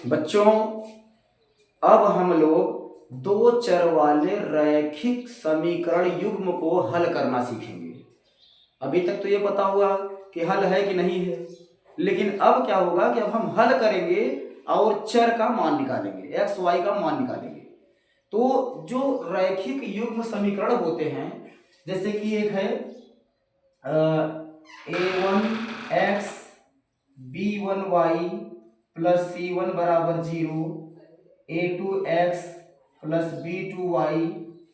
बच्चों, अब हम लोग दो चर वाले रैखिक समीकरण युग्म को हल करना सीखेंगे। अभी तक तो ये पता हुआ कि हल है कि नहीं है, लेकिन अब क्या होगा कि अब हम हल करेंगे और चर का मान निकालेंगे, एक्स वाई का मान निकालेंगे। तो जो रैखिक युग्म समीकरण होते हैं, जैसे कि एक है a1x b1y प्लस c1 बराबर 0, a2x plus b2y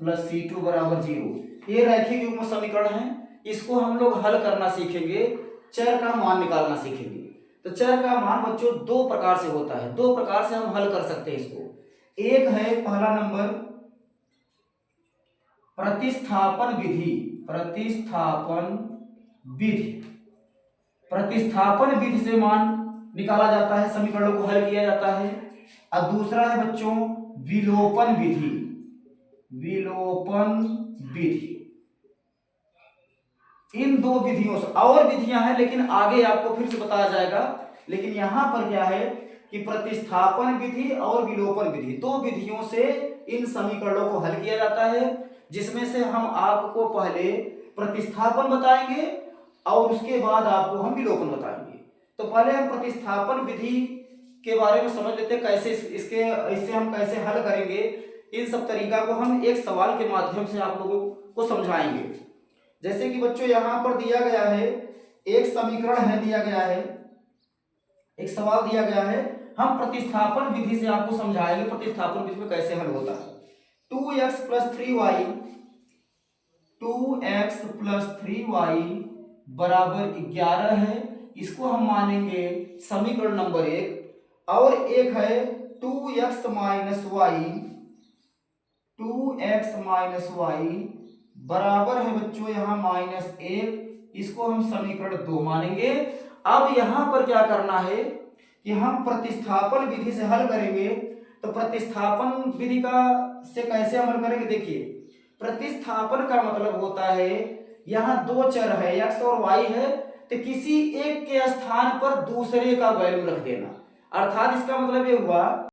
plus c2 बराबर 0, ये रैखिक युग्म समीकरण है। इसको हम लोग हल करना सीखेंगे, चर का मान निकालना सीखेंगे। तो चर का मान बच्चों दो प्रकार से होता है, दो प्रकार से हम हल कर सकते हैं इसको। एक है पहला नंबर प्रतिस्थापन विधि। प्रतिस्थापन विधि से मान निकाला जाता है, समीकरणों को हल किया जाता है। और दूसरा है बच्चों विलोपन विधि। इन दो विधियों से, और विधियां हैं लेकिन आगे आपको फिर से बताया जाएगा। लेकिन यहां पर क्या है कि प्रतिस्थापन विधि और विलोपन विधि, दो विधियों से इन समीकरणों को हल किया जाता है, जिसमें से हम आपको पहले प्रतिस्थापन बताएंगे और उसके बाद आपको हम विलोपन बताएंगे। तो पहले हम प्रतिस्थापन विधि के बारे में समझ लेते हैं, कैसे इससे हम कैसे हल करेंगे। इन सब तरीका को हम एक सवाल के माध्यम से आप लोगों को समझाएंगे। जैसे कि बच्चों यहां पर दिया गया है, एक समीकरण है दिया गया है, एक सवाल दिया गया है, हम प्रतिस्थापन विधि से आपको समझाएंगे प्रतिस्थापन विधि में कैसे हल होता है। 2x प्लस 3y बराबर 11 है, इसको हम मानेंगे समीकरण नंबर 1। और एक है 2x माइनस वाई बराबर है बच्चों यहां -1, इसको हम समीकरण 2 मानेंगे। अब यहां पर क्या करना है कि हम प्रतिस्थापन विधि से हल करेंगे। तो प्रतिस्थापन विधि का से कैसे अमल करेंगे, देखिए प्रतिस्थापन का मतलब होता है यहां दो चर है x और y है, तो किसी एक के स्थान पर दूसरे का वैल्यू रख देना। अर्थात इसका मतलब ये हुआ